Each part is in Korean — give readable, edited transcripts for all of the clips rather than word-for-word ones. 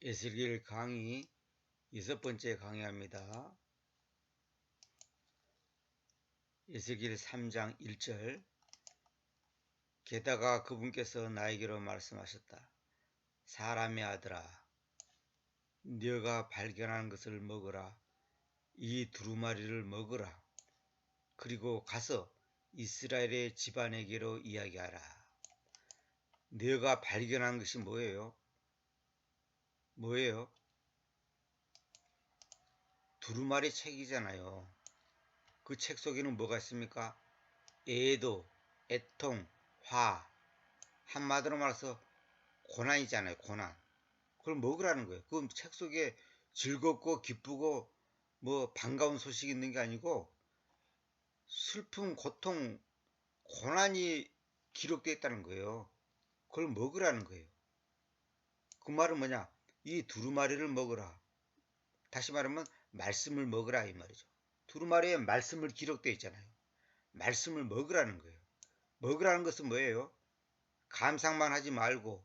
에스겔 강의 6번째 강의합니다. 에스겔 3장 1절. 게다가 그분께서 나에게로 말씀하셨다. 사람의 아들아, 네가 발견한 것을 먹으라. 이 두루마리를 먹으라. 그리고 가서 이스라엘의 집안에게로 이야기하라. 네가 발견한 것이 뭐예요? 뭐예요? 두루마리 책이잖아요. 그 책 속에는 뭐가 있습니까? 애도, 애통, 화, 한마디로 말해서 고난이잖아요. 고난. 그걸 먹으라는 거예요. 그 책 속에 즐겁고 기쁘고 뭐 반가운 소식이 있는 게 아니고 슬픔, 고통, 고난이 기록되어 있다는 거예요. 그걸 먹으라는 거예요. 그 말은 뭐냐? 이 두루마리를 먹으라. 다시 말하면 말씀을 먹으라 이 말이죠. 두루마리에 말씀을 기록되어 있잖아요. 말씀을 먹으라는 거예요. 먹으라는 것은 뭐예요? 감상만 하지 말고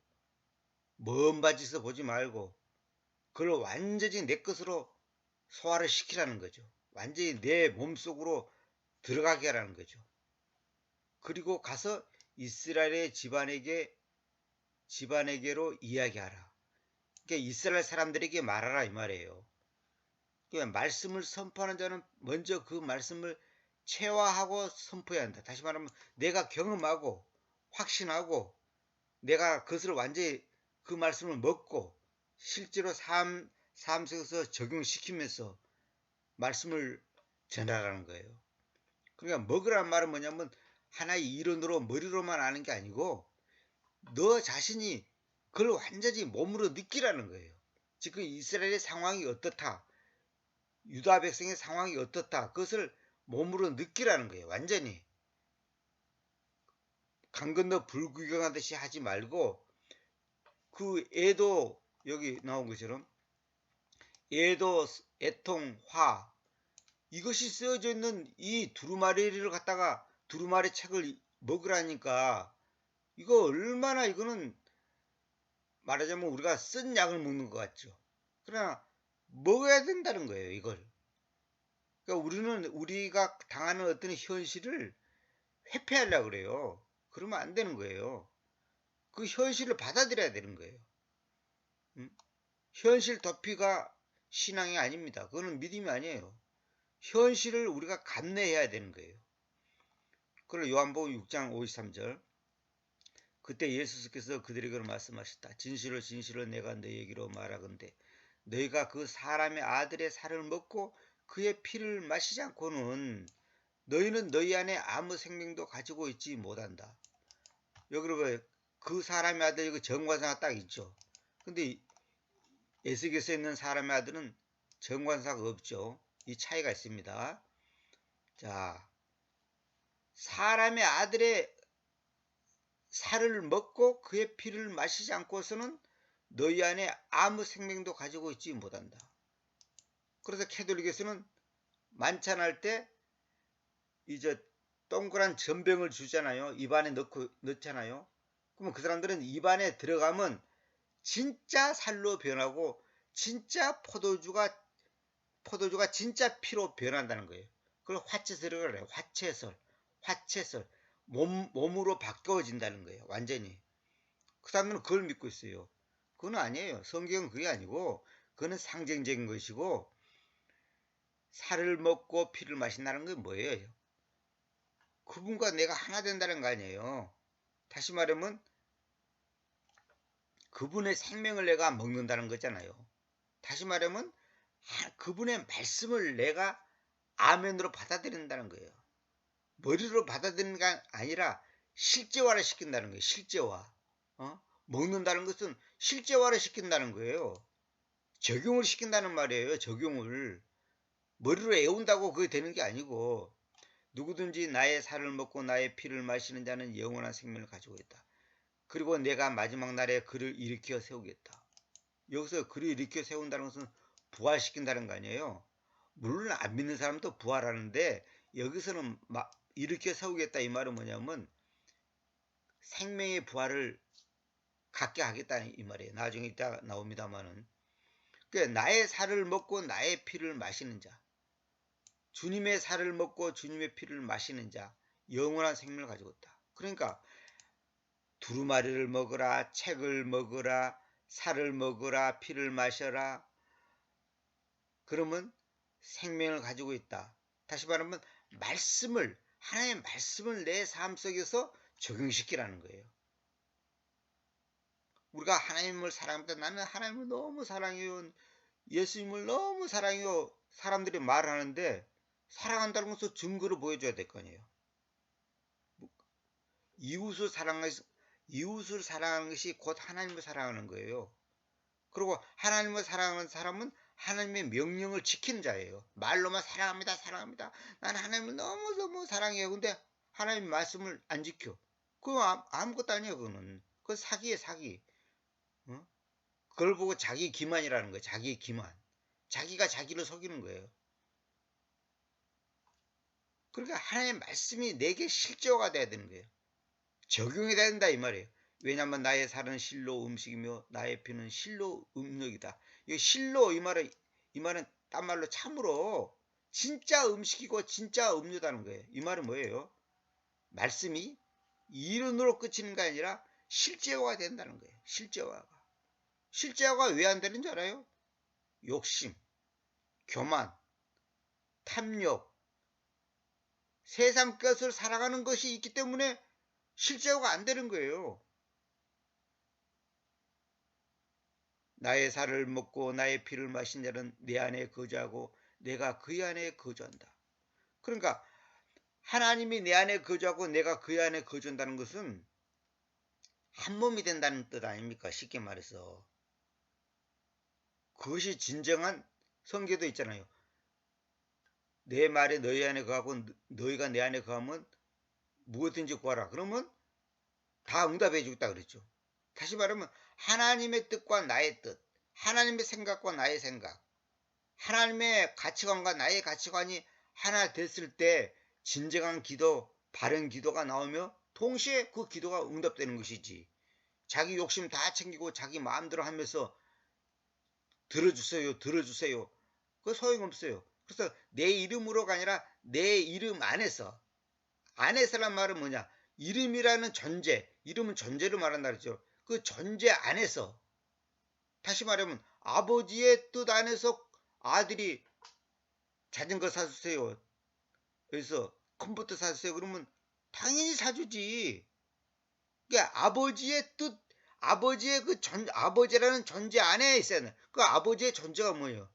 먼 바지서 보지 말고 그걸 완전히 내 것으로 소화를 시키라는 거죠. 완전히 내 몸속으로 들어가게 하라는 거죠. 그리고 가서 이스라엘의 집안에게로 이야기하라. 그러니까 이스라엘 사람들에게 말하라 이 말이에요. 그러니까 말씀을 선포하는 자는 먼저 그 말씀을 체화하고 선포해야 한다. 다시 말하면 내가 경험하고 확신하고 내가 그것을 완전히 그 말씀을 먹고 실제로 삶 속에서 적용시키면서 말씀을 전하라는 거예요. 그러니까 먹으라는 말은 뭐냐면 하나의 이론으로 머리로만 아는 게 아니고 너 자신이 그걸 완전히 몸으로 느끼라는 거예요. 지금 이스라엘의 상황이 어떻다. 유다 백성의 상황이 어떻다. 그것을 몸으로 느끼라는 거예요. 완전히. 강 건너 불 구경하듯이 하지 말고 그 애도 여기 나온 것처럼 애도, 애통, 화 이것이 쓰여져 있는 이 두루마리를 갖다가 두루마리 책을 먹으라니까 이거 얼마나 이거는 말하자면 우리가 쓴 약을 먹는 것 같죠. 그러나 먹어야 된다는 거예요. 이걸. 그러니까 우리는 우리가 당하는 어떤 현실을 회피하려고 그래요. 그러면 안 되는 거예요. 그 현실을 받아들여야 되는 거예요. 현실 도피가 신앙이 아닙니다. 그거는 믿음이 아니에요. 현실을 우리가 감내해야 되는 거예요. 그리고 요한복음 6장 53절. 그때 예수께서 그들에게 말씀하셨다. 진실로 진실로 내가 너희에게로 말하건대 너희가 그 사람의 아들의 살을 먹고 그의 피를 마시지 않고는 너희는 너희 안에 아무 생명도 가지고 있지 못한다. 여기 그 사람의 아들 여기 정관사가 딱 있죠. 근데 에스겔서에 있는 사람의 아들은 정관사가 없죠. 이 차이가 있습니다. 자, 사람의 아들의 살을 먹고 그의 피를 마시지 않고서는 너희 안에 아무 생명도 가지고 있지 못한다. 그래서 캐톨릭에서는 만찬할 때 이제 동그란 전병을 주잖아요. 입안에 넣잖아요. 그러면 그 사람들은 입안에 들어가면 진짜 살로 변하고 진짜 포도주가 진짜 피로 변한다는 거예요. 그걸 화채설이라고 그래요. 화채설. 몸으로 바꿔진다는 거예요. 완전히. 그 사람들은 그걸 믿고 있어요. 그건 아니에요. 성경은 그게 아니고 그거는 상징적인 것이고 살을 먹고 피를 마신다는 건 뭐예요? 그분과 내가 하나 된다는 거 아니에요. 다시 말하면 그분의 생명을 내가 먹는다는 거잖아요. 다시 말하면 그분의 말씀을 내가 아멘으로 받아들인다는 거예요. 머리로 받아들이는 게 아니라 실제화를 시킨다는 거예요. 실제화. 먹는다는 것은 실제화를 시킨다는 거예요. 적용을 시킨다는 말이에요. 적용을. 머리로 애운다고 그게 되는 게 아니고 누구든지 나의 살을 먹고 나의 피를 마시는 자는 영원한 생명을 가지고 있다. 그리고 내가 마지막 날에 그를 일으켜 세우겠다. 여기서 그를 일으켜 세운다는 것은 부활시킨다는 거 아니에요. 물론 안 믿는 사람도 부활하는데 여기서는 일으켜 세우겠다 이 말은 뭐냐면 생명의 부활을 갖게 하겠다 이 말이에요. 나중에 이따 나옵니다만은 나의 살을 먹고 나의 피를 마시는 자, 주님의 살을 먹고 주님의 피를 마시는 자, 영원한 생명을 가지고 있다. 그러니까 두루마리를 먹으라, 책을 먹으라, 살을 먹으라, 피를 마셔라. 그러면 생명을 가지고 있다. 다시 말하면 하나님의 말씀을 내 삶 속에서 적용시키라는 거예요. 우리가 하나님을 사랑합니다. 나는 하나님을 너무 사랑해요. 예수님을 너무 사랑해요. 사람들이 말하는데 사랑한다는 것을 증거로 보여줘야 될 거 아니에요. 이웃을 사랑하는 것이 곧 하나님을 사랑하는 거예요. 그리고 하나님을 사랑하는 사람은 하나님의 명령을 지키는 자예요. 말로만 사랑합니다. 사랑합니다. 나는 하나님을 너무너무 사랑해요. 근데 하나님 말씀을 안 지켜. 그건 아무것도 아니에요. 그건 사기예요. 사기. 그걸 보고 자기 기만이라는 거예요. 자기 기만. 자기가 자기를 속이는 거예요. 그러니까 하나님의 말씀이 내게 실제화가 돼야 되는 거예요. 적용이 돼야 된다 이 말이에요. 왜냐하면 나의 살은 실로 음식이며 나의 피는 실로 음료이다. 이 실로 이 말은 딴 말로 참으로 진짜 음식이고 진짜 음료다는 거예요. 이 말은 뭐예요? 말씀이 이론으로 끝이는 게 아니라 실제화가 된다는 거예요. 실제화가 왜 안 되는 줄 알아요? 욕심, 교만, 탐욕, 세상 것을 살아가는 것이 있기 때문에 실제화가 안 되는 거예요. 나의 살을 먹고 나의 피를 마신 자는 내 안에 거주하고 내가 그의 안에 거주한다. 그러니까 하나님이 내 안에 거주하고 내가 그의 안에 거주한다는 것은 한 몸이 된다는 뜻 아닙니까? 쉽게 말해서. 그것이 진정한 성경도 있잖아요. 내 말에 너희 안에 거하고 너희가 내 안에 거하면 무엇든지 구하라. 그러면 다 응답해 주겠다 그랬죠. 다시 말하면 하나님의 뜻과 나의 뜻, 하나님의 생각과 나의 생각, 하나님의 가치관과 나의 가치관이 하나 됐을 때 진정한 기도, 바른 기도가 나오며 동시에 그 기도가 응답되는 것이지. 자기 욕심 다 챙기고 자기 마음대로 하면서 들어주세요. 그거 소용없어요. 그래서 내 이름으로가 아니라 내 이름 안에서란 말은 뭐냐? 이름이라는 존재, 이름은 존재를 말한다 그랬죠. 그 존재 안에서, 다시 말하면 아버지의 뜻 안에서 아들이 자전거 사주세요. 그래서 컴퓨터 사주세요. 그러면 당연히 사주지. 그러니까 아버지의 뜻, 아버지라는 존재 안에 있어야 돼. 그 아버지의 존재가 뭐예요?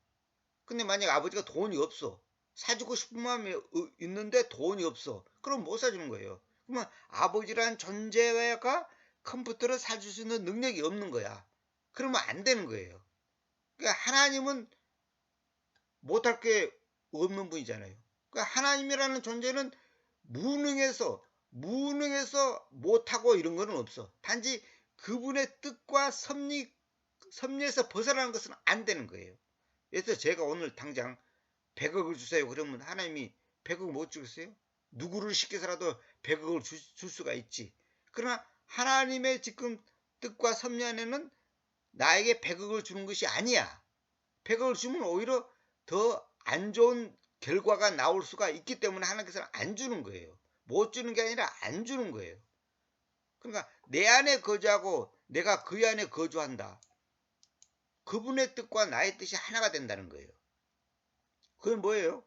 근데 만약 아버지가 돈이 없어. 사주고 싶은 마음이 있는데 돈이 없어. 그럼 못 사주는 거예요. 그러면 아버지라는 존재가 컴퓨터를 사줄 수 있는 능력이 없는 거야. 그러면 안 되는 거예요. 그러니까 하나님은 못할 게 없는 분이잖아요. 그러니까 하나님이라는 존재는 무능해서 못하고 이런 거는 없어. 단지 그분의 뜻과 섭리에서 벗어나는 것은 안 되는 거예요. 그래서 제가 오늘 당장 100억을 주세요. 그러면 하나님이 100억 못 주겠어요? 누구를 시켜서라도 100억을 줄 수가 있지. 그러나 하나님의 지금 뜻과 섭리 안에는 나에게 100억을 주는 것이 아니야. 100억을 주면 오히려 더 안 좋은 결과가 나올 수가 있기 때문에 하나님께서는 안 주는 거예요. 못 주는 게 아니라 안 주는 거예요. 그러니까 내 안에 거주하고 내가 그 안에 거주한다. 그분의 뜻과 나의 뜻이 하나가 된다는 거예요. 그건 뭐예요?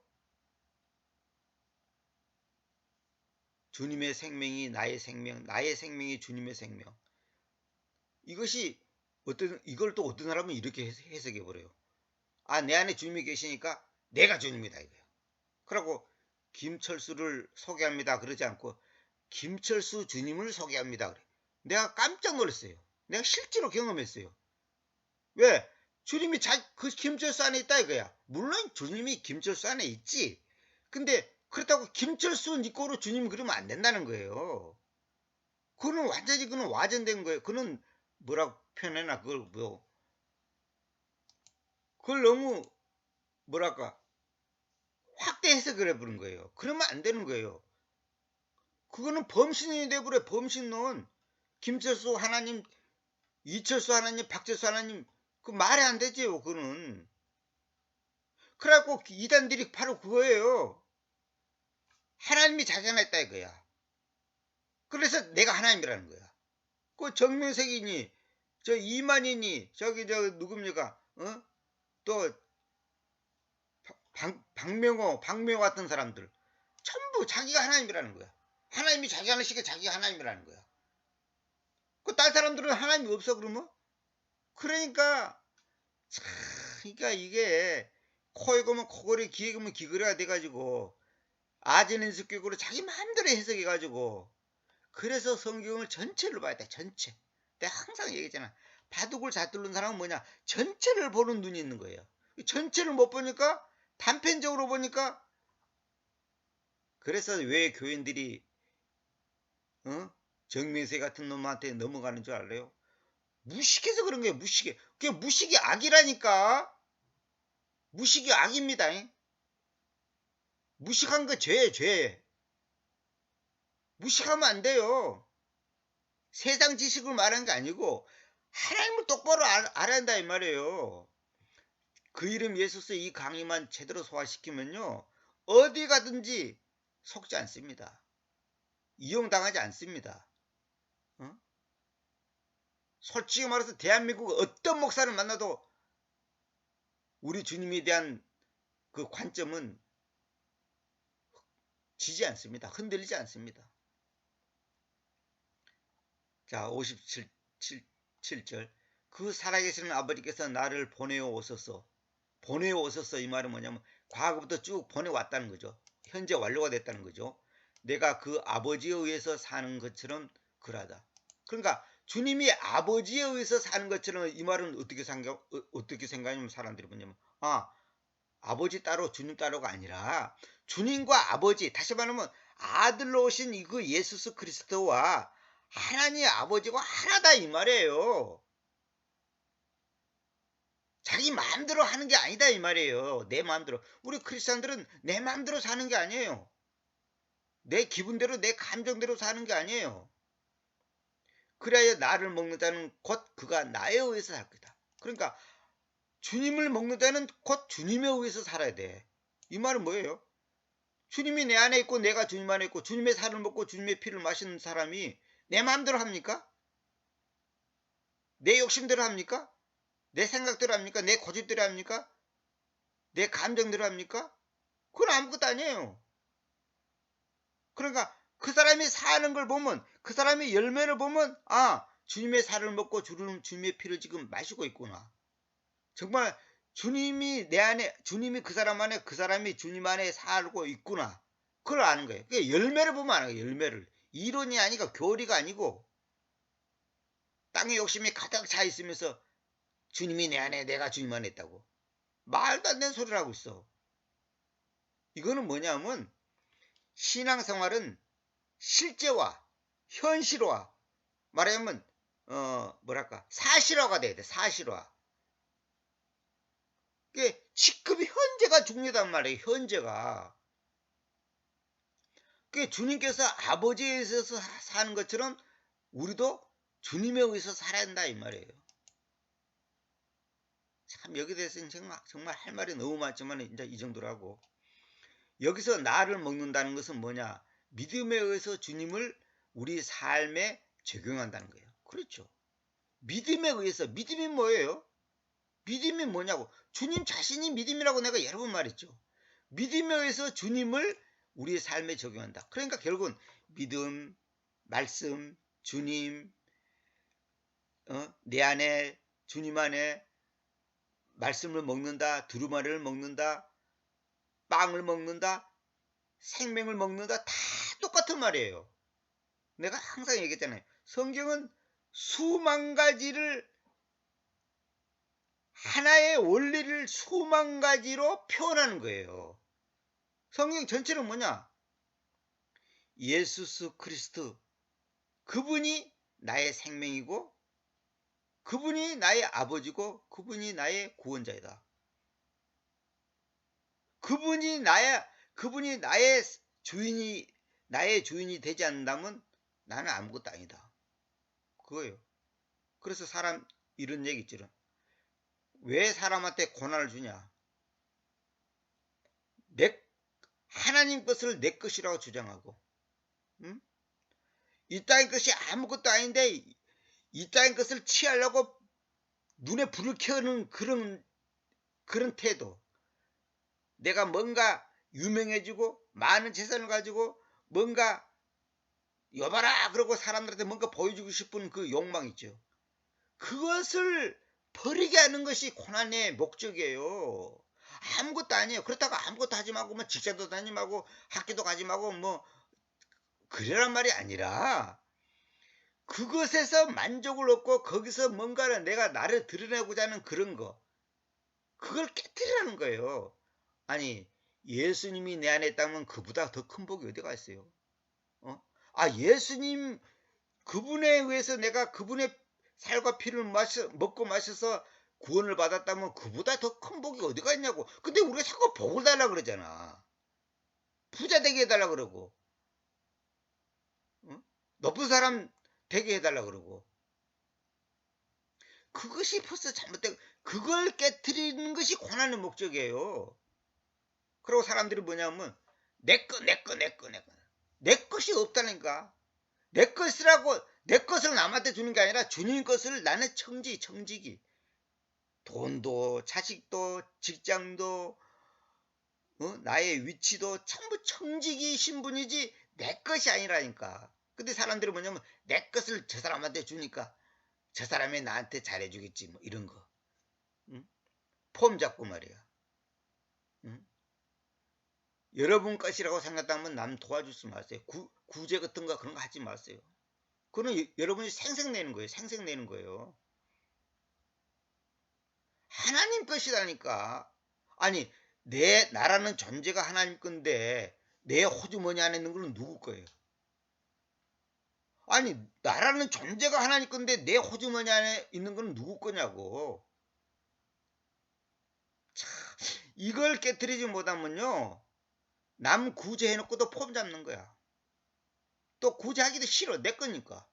주님의 생명이 나의 생명, 나의 생명이 주님의 생명. 이걸 또 어떤 사람은 이렇게 해석해 버려요. 내 안에 주님이 계시니까 내가 주님이다 이거예요. 그러고 김철수를 소개합니다 그러지 않고 김철수 주님을 소개합니다 그래. 내가 깜짝 놀랐어요. 내가 실제로 경험했어요. 왜? 주님이 그 김철수 안에 있다 이거야. 물론 주님이 김철수 안에 있지. 근데 그렇다고 김철수 니꼬로 주님 그러면 안 된다는 거예요. 그거는 완전히 와전된 거예요. 그거는 뭐라고 표현해나 그걸 너무 뭐랄까 확대해서 그래 버린 거예요. 그러면 안 되는 거예요. 그거는 범신이 돼버려. 범신론. 김철수 하나님, 이철수 하나님, 박철수 하나님 그 말이 안 되지요, 그거는. 그래갖고 이단들이 바로 그거예요. 하나님이 자기하나 이거야. 그래서 내가 하나님이라는 거야. 그 정명석이니, 저 이만희니, 저기 저 누굽니까? 또 박명호 같은 사람들 전부 자기가 하나님이라는 거야. 하나님이 자기 하나씩에 자기가 하나님이라는 거야. 그 딸 사람들은 하나님이 없어 그러면? 그러니까 그러니까 이게 코에 고면 코걸이, 귀에 고면 귀걸이가 돼가지고 아재는습격으로 자기 마음대로 해석해가지고, 그래서 성경을 전체를 봐야 돼. 전체. 내가 항상 얘기했잖아. 바둑을 잘 뚫는 사람은 뭐냐, 전체를 보는 눈이 있는 거예요. 전체를 못 보니까 단편적으로 보니까. 그래서 왜 교인들이 정민세 같은 놈한테 넘어가는 줄 알아요? 무식해서 그런 거예요. 무식해. 그게 무식이 악이라니까. 무식이 악입니다. 무식한 거 죄. 무식하면 안 돼요. 세상 지식을 말하는 게 아니고 하나님을 똑바로 알아야 한다 이 말이에요. 그 이름 예수스 이 강의만 제대로 소화시키면요, 어디 가든지 속지 않습니다. 이용당하지 않습니다. 솔직히 말해서 대한민국 어떤 목사를 만나도 우리 주님에 대한 그 관점은 지지 않습니다. 흔들리지 않습니다. 자, 57절. 그 살아계시는 아버지께서 나를 보내오소서. 보내오소서 이 말은 뭐냐면 과거부터 쭉 보내왔다는 거죠. 현재 완료가 됐다는 거죠. 내가 그 아버지에 의해서 사는 것처럼 그러하다. 그러니까 주님이 아버지에 의해서 사는 것처럼, 이 말은 어떻게 생각하냐면 사람들이 뭐냐면, 아버지 따로 주님 따로가 아니라 주님과 아버지, 다시 말하면 아들로 오신 그 예수 그리스도와 하나님 아버지가 하나다 이 말이에요. 자기 마음대로 하는 게 아니다 이 말이에요. 내 마음대로. 우리 크리스찬들은 내 마음대로 사는 게 아니에요. 내 기분대로, 내 감정대로 사는 게 아니에요. 그래야 나를 먹는 자는 곧 그가 나에 의해서 살 거다. 그러니까 주님을 먹는 자는 곧 주님에 의해서 살아야 돼. 이 말은 뭐예요? 주님이 내 안에 있고 내가 주님 안에 있고 주님의 살을 먹고 주님의 피를 마시는 사람이 내 마음대로 합니까? 내 욕심대로 합니까? 내 생각대로 합니까? 내 고집대로 합니까? 내 감정대로 합니까? 그건 아무것도 아니에요. 그러니까 그 사람이 사는 걸 보면, 그 사람의 열매를 보면, 주님의 살을 먹고 주님의 피를 지금 마시고 있구나. 정말 주님이 내 안에, 주님이 그 사람 안에, 그 사람이 주님 안에 살고 있구나. 그걸 아는 거예요. 그러니까 열매를 보면 아는 거예요. 열매를. 이론이 아니고 교리가 아니고 땅의 욕심이 가득 차 있으면서 주님이 내 안에, 내가 주님 안에 있다고. 말도 안 되는 소리를 하고 있어. 이거는 뭐냐면 신앙생활은 실제와 현실화, 말하자면 사실화가 돼야 돼. 사실화. 그게 지금 현재가 중요하단 말이에요. 현재가. 그게 주님께서 아버지에 의해서 사는 것처럼 우리도 주님에 의해서 살아야 한다 이 말이에요. 참 여기에 대해서는 정말 할 말이 너무 많지만 이제 이 정도로 하고, 여기서 나를 먹는다는 것은 뭐냐? 믿음에 의해서 주님을 우리 삶에 적용한다는 거예요. 그렇죠. 믿음에 의해서. 믿음이 뭐예요? 믿음이 뭐냐고. 주님 자신이 믿음이라고 내가 여러 번 말했죠. 믿음에 의해서 주님을 우리의 삶에 적용한다. 그러니까 결국은 믿음, 말씀, 주님, 내 안에, 주님 안에 말씀을 먹는다, 두루마리를 먹는다, 빵을 먹는다, 생명을 먹는다, 다 똑같은 말이에요. 내가 항상 얘기했잖아요. 성경은 수만 가지를, 하나의 원리를 수만 가지로 표현하는 거예요. 성경 전체는 뭐냐? 예수 그리스도, 그분이 나의 생명이고 그분이 나의 아버지고 그분이 나의 구원자이다. 그분이 나의 주인이 되지 않는다면 나는 아무것도 아니다. 그거예요. 그래서 사람 이런 얘기 있죠. 왜 사람한테 고난을 주냐? 내 하나님 것을 내 것이라고 주장하고, 응? 이 땅의 것이 아무것도 아닌데 이 땅의 것을 취하려고 눈에 불을 켜는 그런 태도. 내가 뭔가 유명해지고 많은 재산을 가지고 뭔가 여봐라 그러고 사람들한테 뭔가 보여주고 싶은 그 욕망 있죠. 그것을 버리게 하는 것이 고난의 목적이에요. 아무것도 아니에요. 그렇다고 아무것도 하지 말고 뭐 직장도 다니지 말고 학교도 가지 말고 뭐 그러란 말이 아니라 그것에서 만족을 얻고 거기서 뭔가를 내가 나를 드러내고자 하는 그런 거, 그걸 깨뜨리라는 거예요. 아니, 예수님이 내 안에 있다면 그보다 더 큰 복이 어디가 있어요? 어? 아, 예수님 그분에 의해서 내가 그분의 살과 피를 먹고 마셔서 구원을 받았다면 그보다 더 큰 복이 어디가 있냐고. 근데 우리가 자꾸 복을 달라 그러잖아. 부자 되게 해달라 그러고, 어? 높은 사람 되게 해달라 그러고. 그것이 벌써 잘못된, 그걸 깨뜨리는 것이 고난의 목적이에요. 그리고 사람들이 뭐냐면 내 거, 내 거, 내 거, 내 거. 내 것이 없다니까. 내 것이라고, 내 것을 남한테 주는 게 아니라 주님 것을 나는 청지기. 돈도 자식도 직장도 나의 위치도 전부 청지기 신분이지 내 것이 아니라니까. 근데 사람들이 뭐냐면 내 것을 저 사람한테 주니까 저 사람이 나한테 잘해주겠지 뭐 이런 거. 응? 폼 잡고 말이야. 응? 여러분 것이라고 생각하면 남 도와주지 마세요. 구제 같은 거 그런 거 하지 마세요. 그거는 여러분이 생색내는 거예요. 생색내는 거예요. 하나님 것이라니까. 아니, 나라는 존재가 하나님 건데 내 호주머니 안에 있는 건 누구 거예요? 아니, 나라는 존재가 하나님 건데 내 호주머니 안에 있는 건 누구 거냐고. 참, 이걸 깨뜨리지 못하면요, 남 구제해놓고도 폼 잡는 거야. 또 구제하기도 싫어. 내 거니까.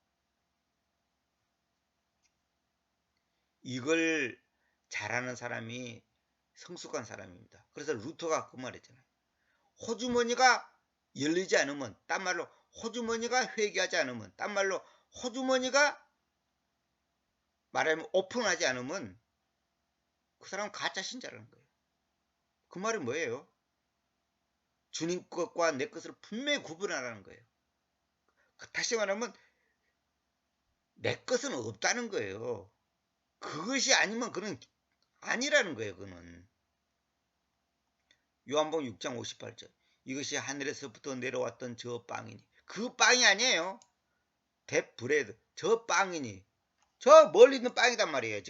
이걸 잘하는 사람이 성숙한 사람입니다. 그래서 루터가 그 말했잖아요. 호주머니가 열리지 않으면, 딴 말로 호주머니가 회개하지 않으면, 딴 말로 호주머니가 말하면 오픈하지 않으면 그 사람은 가짜 신자라는 거예요. 그 말이 뭐예요? 주님 것과 내 것을 분명히 구분하라는 거예요. 다시 말하면 내 것은 없다는 거예요. 그것이 아니면 그는 아니라는 거예요. 그는 요한복음 6장 58절, 이것이 하늘에서부터 내려왔던 저 빵이니, 그 빵이 아니에요. 대 브레드, 저 빵이니, 저 멀리 있는 빵이단 말이에요.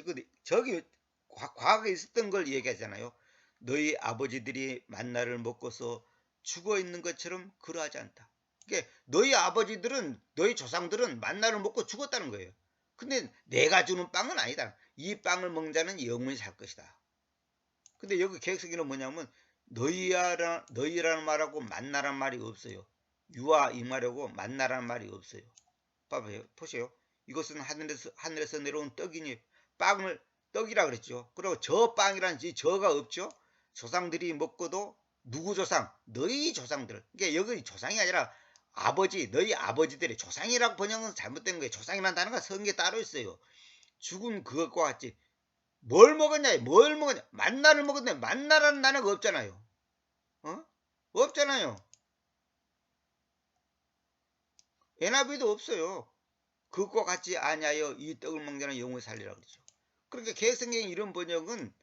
저기 과거에 있었던 걸 얘기하잖아요. 너희 아버지들이 만나를 먹고서 죽어 있는 것처럼 그러하지 않다. 그러니까 너희 아버지들은, 너희 조상들은 만나를 먹고 죽었다는 거예요. 근데 내가 주는 빵은 아니다. 이 빵을 먹는 자는 영원히 살 것이다. 근데 여기 계획성에는 뭐냐면 너희라는 말하고 만나라는 말이 없어요. 유아 이 말하고 만나라는 말이 없어요. 봐봐요. 보세요. 이것은 하늘에서 내려온 떡이니, 떡이라 그랬죠. 그리고 저 빵이라는 저가 없죠. 조상들이 먹고도, 누구 조상? 너희 조상들. 그러니까 여기 조상이 아니라 아버지, 너희 아버지들의 조상이라고 번역은 잘못된 거예요. 조상이라는 단어가 성경에 따로 있어요. 죽은 그것과 같이. 뭘 먹었냐? 만나를 먹었냐? 만나라는 단어가 없잖아요. 어? 없잖아요. 에나비도 없어요. 그것과 같이 아니하여 이 떡을 먹는 자는 영원히 살리라 그러죠. 그러니까 개혁성경의 이런 번역은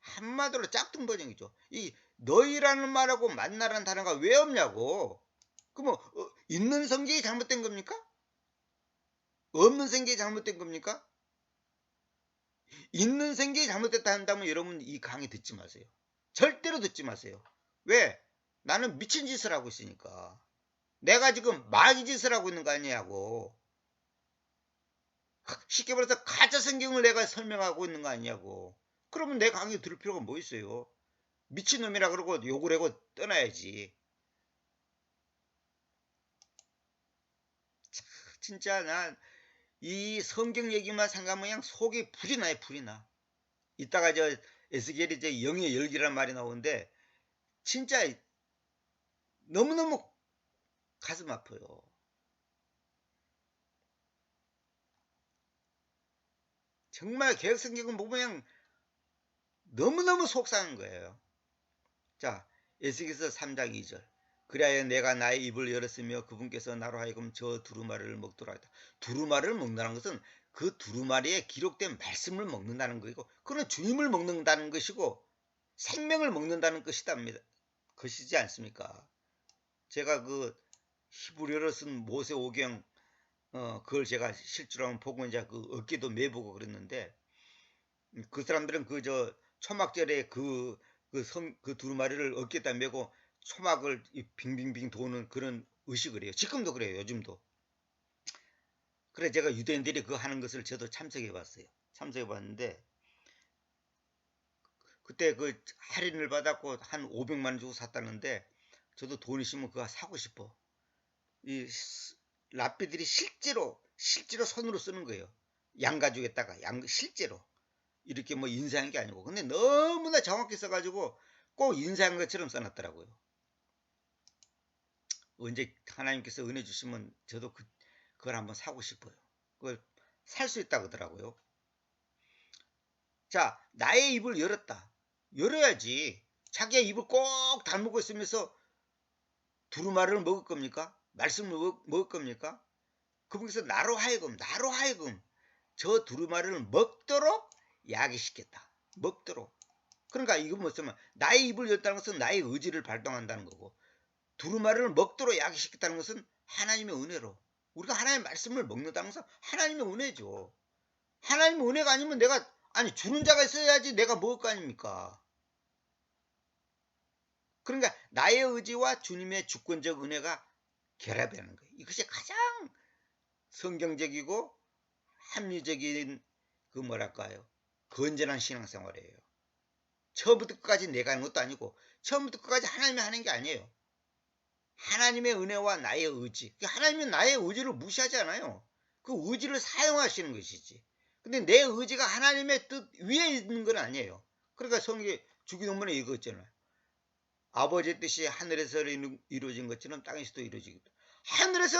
한마디로 짝퉁 번역이죠. 이 너희라는 말하고 만나라는 단어가 왜 없냐고. 그럼 있는 성경이 잘못된 겁니까? 없는 성경이 잘못된 겁니까? 있는 성경이 잘못됐다 한다면 여러분 이 강의 듣지 마세요. 절대로 듣지 마세요. 왜? 나는 미친 짓을 하고 있으니까. 내가 지금 마귀 짓을 하고 있는 거 아니냐고. 쉽게 말해서 가짜 성경을 내가 설명하고 있는 거 아니냐고. 그러면 내 강의 들을 필요가 뭐 있어요. 미친놈이라 그러고 욕을 하고 떠나야지. 진짜 난 이 성경 얘기만 생각하면 그냥 속이 불이 나요. 불이 나. 이따가 저 에스겔이 이제 영의 열기란 말이 나오는데 진짜 너무너무 가슴 아파요. 정말 개혁성경은 보면 너무너무 속상한 거예요. 자, 에스겔서 3장 2절. 그리하여 내가 나의 입을 열었으며 그분께서 나로 하여금 저 두루마리를 먹도록 하였다. 두루마리를 먹는다는 것은 그 두루마리에 기록된 말씀을 먹는다는 것이고, 그는 주님을 먹는다는 것이고 생명을 먹는다는 것이지 않습니까? 제가 그 히브리어로 쓴 모세오경 그걸 제가 실제로 한번 보고 이제 그 어깨도 매보고 그랬는데, 그 사람들은 그 저 초막절에 그 두루마리를 어깨에다 메고 초막을 빙빙빙 도는 그런 의식을 해요. 지금도 그래요. 요즘도. 그래 제가 유대인들이 그거 하는 것을 저도 참석해 봤어요. 참석해 봤는데 그때 그 할인을 받았고 한 500만 원 주고 샀다는데 저도 돈 있으면 그거 사고 싶어. 이 랍비들이 실제로 손으로 쓰는 거예요. 양가죽에다가 실제로 이렇게 뭐 인쇄한 게 아니고, 근데 너무나 정확히 써가지고 꼭 인쇄한 것처럼 써놨더라고요. 언제 하나님께서 은혜 주시면 저도 그걸 한번 사고 싶어요. 그걸 살 수 있다고 하더라고요. 자, 나의 입을 열었다. 열어야지. 자기의 입을 꼭 다물고 있으면서 두루마리를 먹을 겁니까? 말씀을 먹을 겁니까? 그분께서 나로 하여금 저 두루마리를 먹도록 야기시켰다. 먹도록. 그러니까 이건 뭐냐면 나의 입을 열었다는 것은 나의 의지를 발동한다는 거고, 두루마리를 먹도록 야기시켰다는 것은 하나님의 은혜로, 우리가 하나님의 말씀을 먹는다는 것은 하나님의 은혜죠. 하나님의 은혜가 아니면 주는 자가 있어야지 내가 먹을 거 아닙니까? 그러니까 나의 의지와 주님의 주권적 은혜가 결합하는 거예요. 이것이 가장 성경적이고 합리적인 그 뭐랄까요, 건전한 신앙생활이에요. 처음부터 끝까지 내가 하는 것도 아니고 처음부터 끝까지 하나님이 하는 게 아니에요. 하나님의 은혜와 나의 의지. 하나님은 나의 의지를 무시하지 않아요. 그 의지를 사용하시는 것이지. 근데 내 의지가 하나님의 뜻 위에 있는 건 아니에요. 그러니까 성경 주기도문에 이거 있잖아요. 아버지의 뜻이 하늘에서 이루어진 것처럼 땅에서도 이루어지겠다. 하늘에서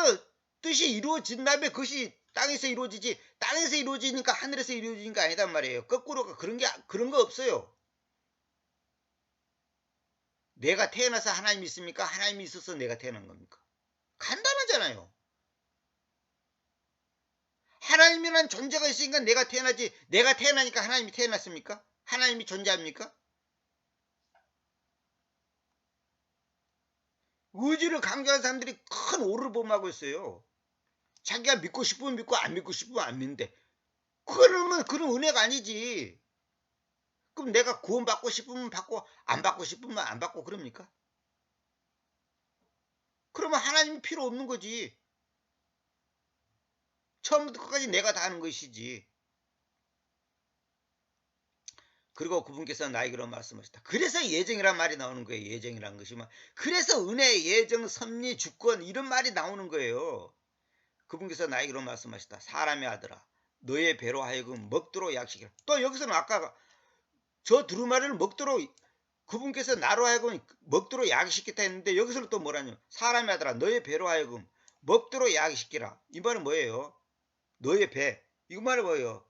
뜻이 이루어진 다음에 그것이 땅에서 이루어지지, 땅에서 이루어지니까 하늘에서 이루어지니까 아니단 말이에요. 거꾸로 그런 거 없어요. 내가 태어나서 하나님이 있습니까? 하나님이 있어서 내가 태어난 겁니까? 간단하잖아요. 하나님이란 존재가 있으니까 내가 태어나지, 내가 태어나니까 하나님이 태어났습니까? 하나님이 존재합니까? 의지를 강조하는 사람들이 큰 오를 범하고 있어요. 자기가 믿고 싶으면 믿고 안 믿고 싶으면 안 믿는데, 그러면 그런 은혜가 아니지. 그럼 내가 구원받고 싶으면 받고 안 받고 싶으면 안 받고 그럽니까? 그러면 하나님이 필요 없는 거지. 처음부터 끝까지 내가 다 하는 것이지. 그리고 그분께서 나에게로 말씀하셨다. 그래서 예정이란 말이 나오는 거예요. 예정이란 것이 그래서 은혜, 예정, 섭리, 주권 이런 말이 나오는 거예요. 그분께서 나에게로 말씀하셨다. 사람의 아들아, 너의 배로 하여금 먹도록 약식이라. 또 여기서는 아까 저 두루마리를 먹도록 그분께서 나로 하여금 먹도록 야기시켰다 했는데, 여기서는 또 뭐라뇨? 사람의 아들아, 너의 배로 하여금 먹도록 야기시키라. 이 말은 뭐예요? 너의 배. 이 말은 뭐예요?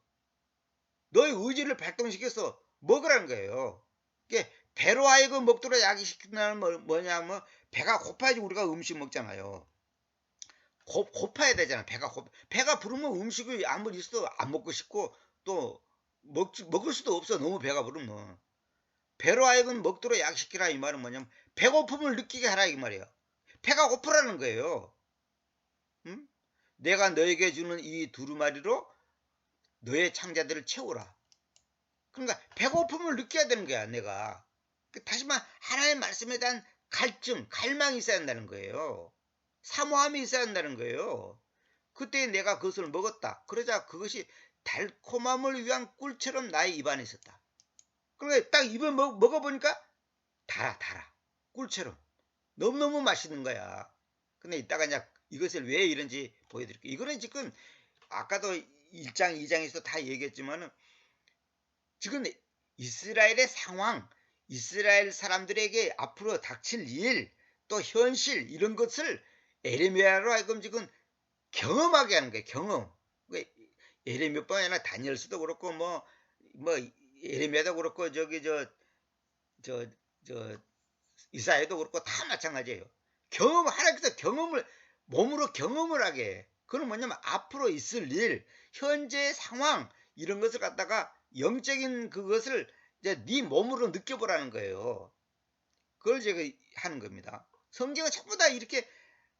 너의 의지를 발동시켜서 먹으라는 거예요. 이게 배로 하여금 먹도록 야기시킨다는 뭐냐면 배가 고파야지 우리가 음식 먹잖아요. 고파야 되잖아. 배가 부르면 음식을 아무리 있어도 안 먹고 싶고 또 먹을 수도 없어. 너무 배가 부르면. 배로 하여금 먹도록 약시키라 이 말은 뭐냐면 배고픔을 느끼게 하라 이 말이에요. 배가 고프라는 거예요. 응? 내가 너에게 주는 이 두루마리로 너의 창자들을 채우라. 그러니까 배고픔을 느껴야 되는 거야. 내가 다시 말 하나님의 말씀에 대한 갈망이 있어야 한다는 거예요. 사모함이 있어야 한다는 거예요. 그때 내가 그것을 먹었다. 그러자 그것이 달콤함을 위한 꿀처럼 나의 입안에 있었다. 그러니까 딱 입에 먹어보니까 달아. 꿀처럼. 너무너무 맛있는 거야. 근데 이따가 이제 이것을 왜 이런지 보여드릴게요. 이거는 지금 아까도 1장, 2장에서 다 얘기했지만은 지금 이스라엘의 상황, 이스라엘 사람들에게 앞으로 닥칠 일, 또 현실 이런 것을 에레미야로 하여금 지금 경험하게 하는 거예요. 경험. 에레미야뿐 아니라 다니엘서도 그렇고 뭐 에레미야도 그렇고 저기 저 저 이사야도 그렇고 다 마찬가지예요. 하나님께서 경험을 몸으로 경험을 하게 해. 그건 뭐냐면 앞으로 있을 일, 현재의 상황 이런 것을 갖다가 영적인 그것을 이제 네 몸으로 느껴보라는 거예요. 그걸 제가 하는 겁니다. 성경은 전부 다 이렇게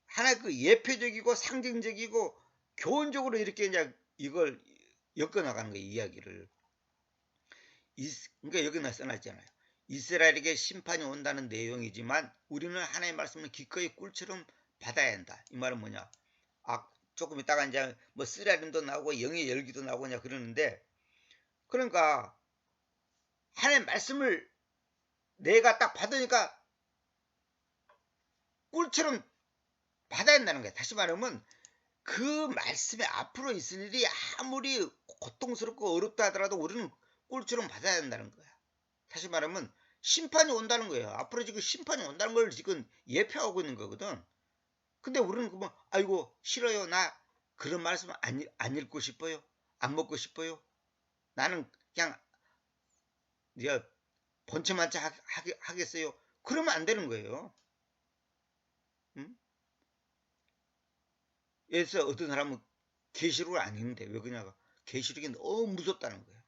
하나 그 예표적이고 상징적이고 교훈적으로 이렇게 이제 이걸 엮어 나가는 거예요. 이야기를. 그러니까 여기 써놨잖아요. 이스라엘에게 심판이 온다는 내용이지만 우리는 하나님의 말씀을 기꺼이 꿀처럼 받아야 한다. 이 말은 뭐냐? 조금 있다가 이제 뭐 쓰라림도 나오고 영의 열기도 나오냐 그러는데, 그러니까 하나님의 말씀을 내가 딱 받으니까 꿀처럼 받아야 한다는 거야. 다시 말하면 그 말씀에 앞으로 있을 일이 아무리 고통스럽고 어렵다 하더라도 우리는 꿀처럼 받아야 한다는 거야. 다시 말하면 심판이 온다는 거예요. 앞으로 지금 심판이 온다는 걸 지금 예표하고 있는 거거든. 근데 우리는 그러면 아이고 싫어요. 나 그런 말씀 안 읽고 싶어요. 안 먹고 싶어요. 나는 그냥 번체만차 하겠어요. 그러면 안 되는 거예요. 응? 그래서 어떤 사람은 계시록을 안 읽는데 왜 그러냐가 계시록이 너무 무섭다는 거예요.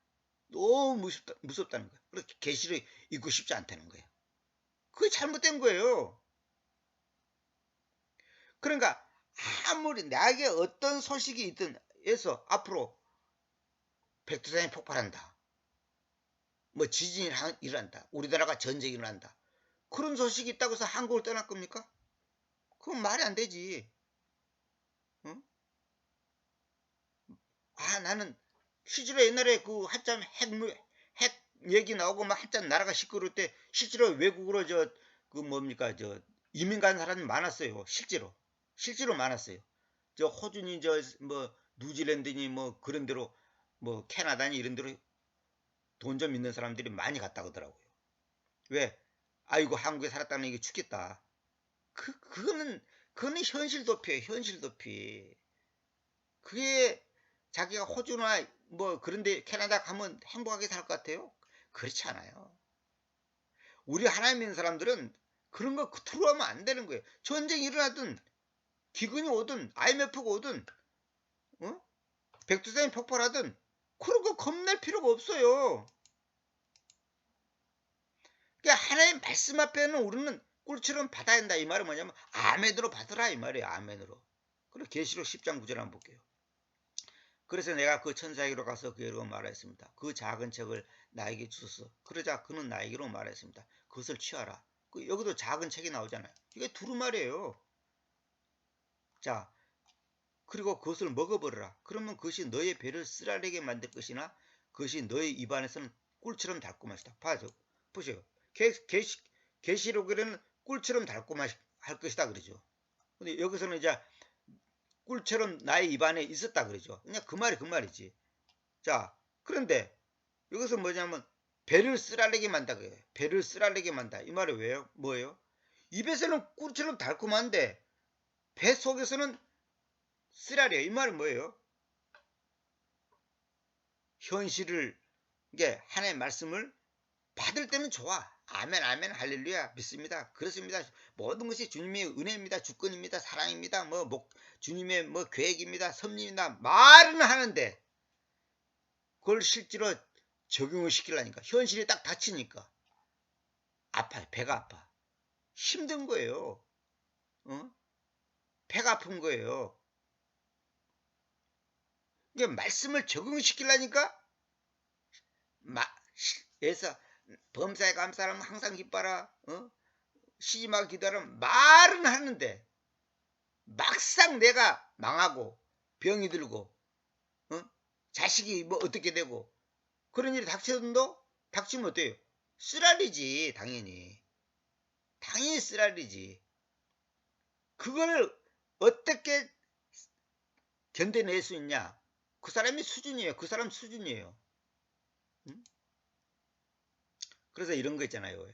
너무 무섭다는 거예요. 그래서 계시록 읽고 싶지 않다는 거예요. 그게 잘못된 거예요. 그러니까 아무리 나에게 어떤 소식이 있든 해서 앞으로 백두산이 폭발한다. 뭐 지진이 일어난다. 우리나라가 전쟁이 일어난다. 그런 소식이 있다고 해서 한국을 떠날 겁니까? 그건 말이 안 되지. 응? 나는 실제로 옛날에 그 한참 핵 얘기 나오고 막 한참 나라가 시끄러울 때 실제로 외국으로 그 뭡니까 이민 간 사람이 많았어요. 실제로 많았어요. 호주니 뭐 뉴질랜드니 뭐 그런 데로 뭐 캐나다니 이런 데로 돈 좀 있는 사람들이 많이 갔다 오더라고요. 왜? 아이고 한국에 살았다는 게 죽겠다. 그거는 현실 도피예요. 현실 도피. 그게 자기가 호주나 뭐 그런데 캐나다 가면 행복하게 살 것 같아요? 그렇지 않아요. 우리 하나님 믿는 사람들은 그런 거 두려워하면 안 되는 거예요. 전쟁이 일어나든 기근이 오든 IMF가 오든 백두산이 폭발하든 그런 거 겁낼 필요가 없어요. 그러니까 하나님 말씀 앞에는 우리는 꿀처럼 받아야 한다. 이 말은 뭐냐면 아멘으로 받으라 이 말이에요. 아멘으로. 그리고 계시록 10장 9절 한번 볼게요. 그래서 내가 그 천사에게로 가서 그에게로 말했습니다. 그 작은 책을 나에게 주소서. 그러자 그는 나에게로 말했습니다. 그것을 취하라. 여기도 작은 책이 나오잖아요. 이게 두루말이에요. 자, 그리고 그것을 먹어버려라. 그러면 그것이 너의 배를 쓰라리게 만들 것이나 그것이 너의 입안에서는 꿀처럼 달콤하시다. 보세요. 계시록에는 꿀처럼 달콤할 것이다 그러죠. 근데 여기서는 이제 꿀처럼 나의 입안에 있었다 그러죠. 그냥 그 말이지. 자, 그런데 여기서 뭐냐면 배를 쓰라리게 만다 그래요. 배를 쓰라리게 만다. 이 말이 왜요? 뭐예요? 입에서는 꿀처럼 달콤한데 배 속에서는 쓰라려. 이 말은 뭐예요? 현실을 이게 하나님의 말씀을 받을 때는 좋아. 아멘 아멘 할렐루야 믿습니다. 그렇습니다. 모든 것이 주님의 은혜입니다. 주권입니다. 사랑입니다. 주님의 계획입니다. 섭리입니다. 말은 하는데 그걸 실제로 적용을 시키려니까 현실이 딱 닥치니까 아파요. 배가 아파. 힘든 거예요. 배가 아픈 거예요. 이게 말씀을 적용시키려니까 그래서 범사에 감사하면 항상 기뻐라. 시집하고 기도하면 말은 하는데 막상 내가 망하고 병이 들고 자식이 뭐 어떻게 되고 그런 일이 닥치면 어때요? 쓰라리지. 당연히 쓰라리지. 그걸 어떻게 견뎌낼 수 있냐? 그 사람이 수준이에요. 그 사람 수준이에요. 그래서 이런 거 있잖아요.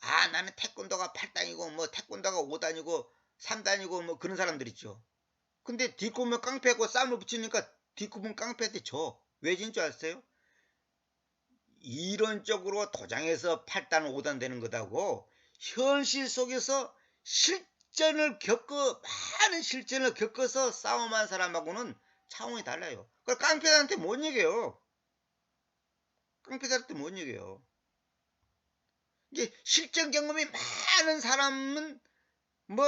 아, 나는 태권도가 8단이고 뭐 태권도가 5단이고 3단이고 뭐 그런 사람들 있죠. 근데 뒷구면 깡패하고 싸움을 붙이니까 뒷구면 깡패한테 져. 왜 진 줄 아세요? 이론적으로 도장에서 8단 5단 되는 거다고 현실 속에서 많은 실전을 겪어서 싸움한 사람하고는 차원이 달라요. 그걸 깡패들한테 못 이겨요. 깡패들한테 못 이겨요. 이제 실전 경험이 많은 사람은 뭐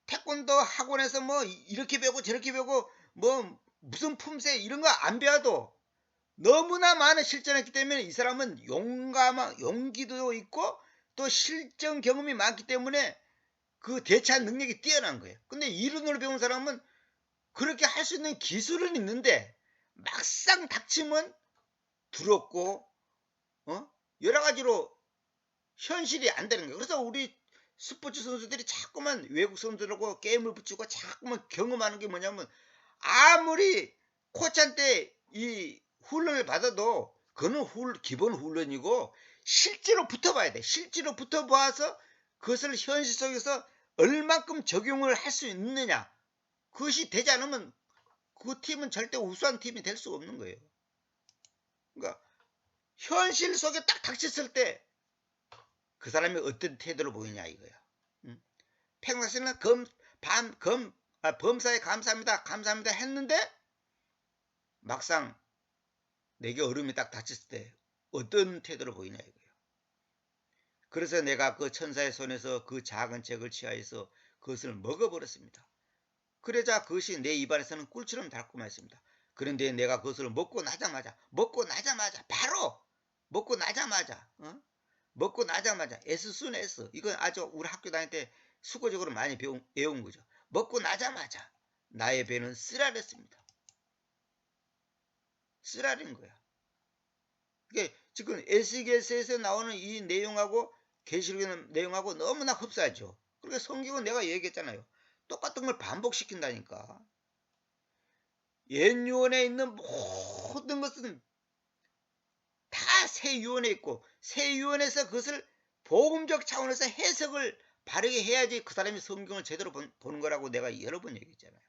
태권도 학원에서 뭐 이렇게 배우고 저렇게 배우고 뭐 무슨 품새 이런 거 안 배워도 너무나 많은 실전했기 때문에 이 사람은 용기도 있고 또 실전 경험이 많기 때문에 그 대처한 능력이 뛰어난 거예요. 근데 이론으로 배운 사람은 그렇게 할 수 있는 기술은 있는데 막상 닥치면 두렵고 여러 가지로 현실이 안 되는 거예요. 그래서 우리 스포츠 선수들이 자꾸만 외국 선수들하고 게임을 붙이고 자꾸만 경험하는 게 뭐냐면 아무리 코치한테 이 훈련을 받아도 그거는 기본 훈련이고 실제로 붙어봐야 돼. 실제로 붙어봐서 그것을 현실 속에서 얼만큼 적용을 할 수 있느냐. 그것이 되지 않으면 그 팀은 절대 우수한 팀이 될 수가 없는 거예요. 그러니까 현실 속에 딱 닥쳤을 때 그 사람이 어떤 태도를 보이냐 이거야. 평상시는 범사에 감사합니다. 감사합니다 했는데 막상 내게 얼음이 딱 닥쳤을 때 어떤 태도를 보이냐 이거예요. 그래서 내가 그 천사의 손에서 그 작은 잭을 취하여서 그것을 먹어버렸습니다. 그러자 그것이 내 입안에서는 꿀처럼 달콤했습니다. 그런데 내가 그것을 먹고 나자마자 바로 먹고 나자마자 as soon as 이건 아주 우리 학교 다닐 때 수고적으로 많이 배운 거죠. 먹고 나자마자 나의 배는 쓰라렸습니다. 쓰라린 거야. 그게 지금 에스겔서에서 나오는 이 내용하고 계시록의 내용하고 너무나 흡사하죠. 그러니까 성경은 내가 얘기했잖아요. 똑같은 걸 반복시킨다니까. 옛 유언에 있는 모든 것은 다 새 유언에 있고 새 유언에서 그것을 복음적 차원에서 해석을 바르게 해야지 그 사람이 성경을 제대로 보는 거라고 내가 여러 번 얘기했잖아요.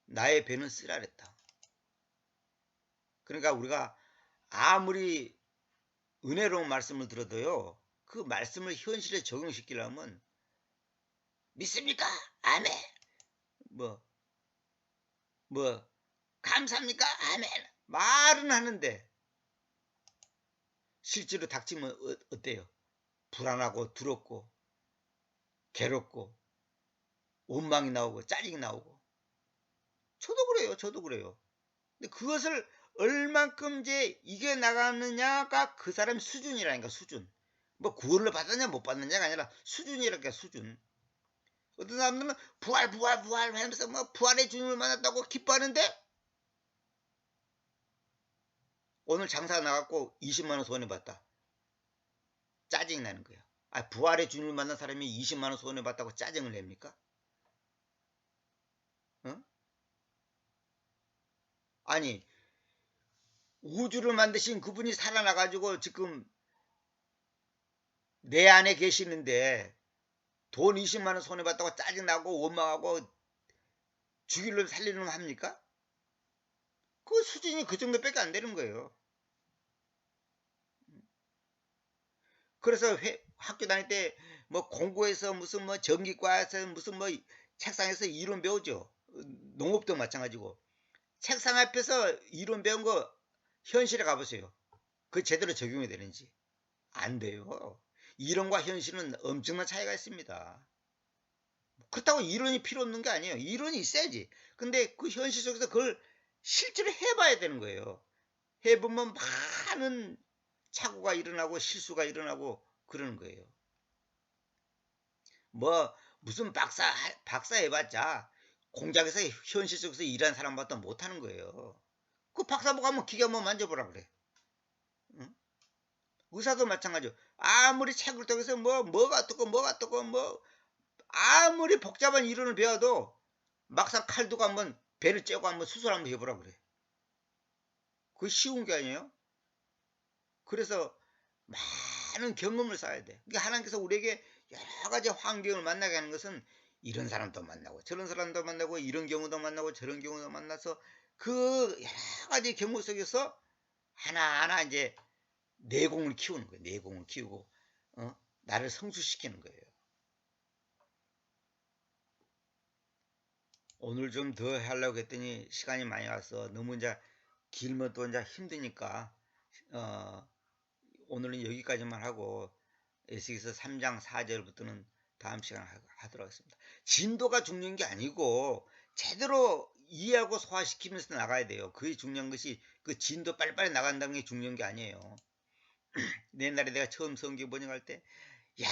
나의 배는 쓰라렸다. 그러니까 우리가 아무리 은혜로운 말씀을 들어도요. 그 말씀을 현실에 적용시키려면 믿습니까? 아멘. 뭐 감사합니까? 아멘. 말은 하는데 실제로 닥치면 어때요? 불안하고 두렵고 괴롭고 원망이 나오고 짜증이 나오고 저도 그래요. 근데 그것을 얼만큼 이제 이겨나가느냐가 그 사람 수준이라니까 수준. 뭐 구원을 받았냐 못 받느냐가 아니라 수준이라니까 수준. 어떤 사람들은 부활 하면서 뭐 부활의 주님을 만났다고 기뻐하는데 오늘 장사 나갔고 20만원 손해봤다. 짜증이 나는 거야. 아, 부활의 주님을 만난 사람이 20만원 손해봤다고 짜증을 냅니까? 아니 우주를 만드신 그분이 살아나가지고 지금 내 안에 계시는데 돈 20만원 손해봤다고 짜증나고 원망하고 죽이려면 살리려면 합니까? 그 수준이 그 정도밖에 안 되는 거예요. 그래서 학교 다닐 때 뭐 공부해서 무슨 뭐 전기과에서 무슨 뭐 책상에서 이론 배우죠. 농업도 마찬가지고 책상 앞에서 이론 배운 거 현실에 가보세요. 그 제대로 적용이 되는지 안 돼요. 이론과 현실은 엄청난 차이가 있습니다. 그렇다고 이론이 필요 없는 게 아니에요. 이론이 있어야지. 근데 그 현실 속에서 그걸 실제로 해봐야 되는 거예요. 해보면 많은 착오가 일어나고 실수가 일어나고 그러는 거예요. 뭐 무슨 박사 해봤자 공장에서 현실 속에서 일하는 사람보다 못하는 거예요. 그 박사 보고 한번 기계 한번 만져보라 그래. 응? 의사도 마찬가지요. 아무리 책을 통해서 뭐가 어떻고 뭐 아무리 복잡한 이론을 배워도 막상 칼 두고 한번 배를 째고 한번 수술 한번 해보라 그래. 그게 쉬운 게 아니에요. 그래서 많은 경험을 쌓아야 돼. 그러니까 하나님께서 우리에게 여러 가지 환경을 만나게 하는 것은 이런 사람도 만나고 저런 사람도 만나고 이런 경우도 만나고 저런 경우도 만나서 그 여러 가지 경우 속에서 하나하나 이제 내공을 키우는 거예요. 내공을 키우고 나를 성숙시키는 거예요. 오늘 좀 더 하려고 했더니 시간이 많이 와서 너무 이제 길면 또 이제 힘드니까 오늘은 여기까지만 하고 에스겔서 3장 4절부터는 다음 시간에 하도록 하겠습니다. 진도가 중요한 게 아니고 제대로 이해하고 소화시키면서 나가야 돼요. 그게 중요한 것이 그 진도 빨리빨리 나간다는 게 중요한 게 아니에요. 옛날에 내가 처음 성경 번역할 때 야,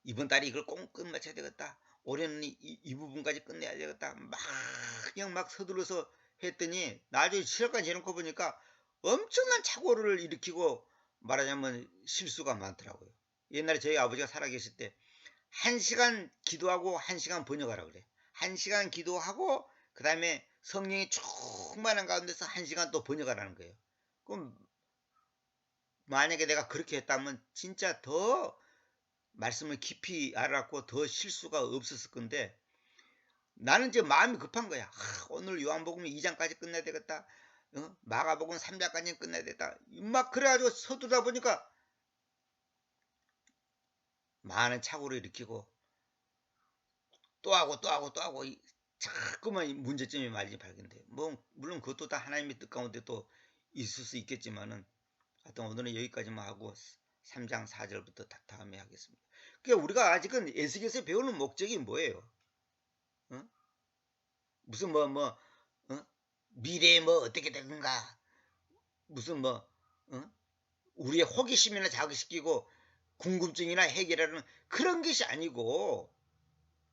이번 달에 이걸 꼭 끝마쳐야 되겠다. 올해는 이 부분까지 끝내야 되겠다. 그냥 막 서둘러서 했더니 나중에 시험까지 해놓고 보니까 엄청난 착오를 일으키고 말하자면 실수가 많더라고요. 옛날에 저희 아버지가 살아계실 때 1시간 기도하고 1시간 번역하라 그래. 1시간 기도하고 그 다음에 성령이 충만한 가운데서 1시간 또 번역하라는 거예요. 그럼 만약에 내가 그렇게 했다면 진짜 더 말씀을 깊이 알았고 더 실수가 없었을 건데 나는 이제 마음이 급한 거야. 오늘 요한복음 2장까지 끝내야 되겠다. 마가복음 3장까지 끝내야 되겠다. 막 그래가지고 서두르다 보니까 많은 착오를 일으키고 또 하고 자꾸만 문제점이 많이 발견돼. 뭐 물론 그것도 다 하나님의 뜻 가운데 또 있을 수 있겠지만은 하여튼 오늘은 여기까지만 하고 3장 4절부터 다음에 하겠습니다. 그러니까 우리가 아직은 에스겔서 배우는 목적이 뭐예요? 무슨 미래에 뭐 어떻게 되는가? 무슨 우리의 호기심이나 자극시키고 궁금증이나 해결하는 그런 것이 아니고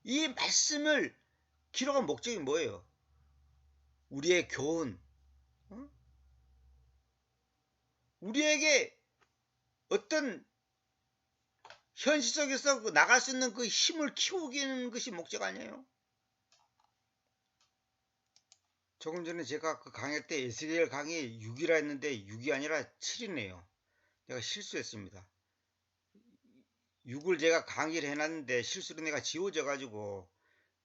이 말씀을 기록한 목적이 뭐예요? 우리의 교훈, 우리에게 어떤 현실 속에서 나갈 수 있는 그 힘을 키우기는 것이 목적 아니에요? 조금 전에 제가 그 강의 때 에스겔 강의 6이라 했는데 6이 아니라 7이네요. 내가 실수했습니다. 6을 제가 강의를 해놨는데 실수로 내가 지워져 가지고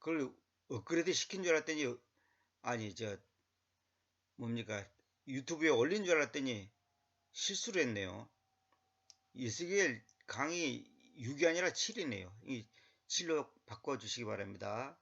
그걸 업그레이드 시킨 줄 알았더니 아니 뭡니까 유튜브에 올린 줄 알았더니 실수를 했네요. 에스겔 강의 6이 아니라 7이네요. 이 7로 바꿔주시기 바랍니다.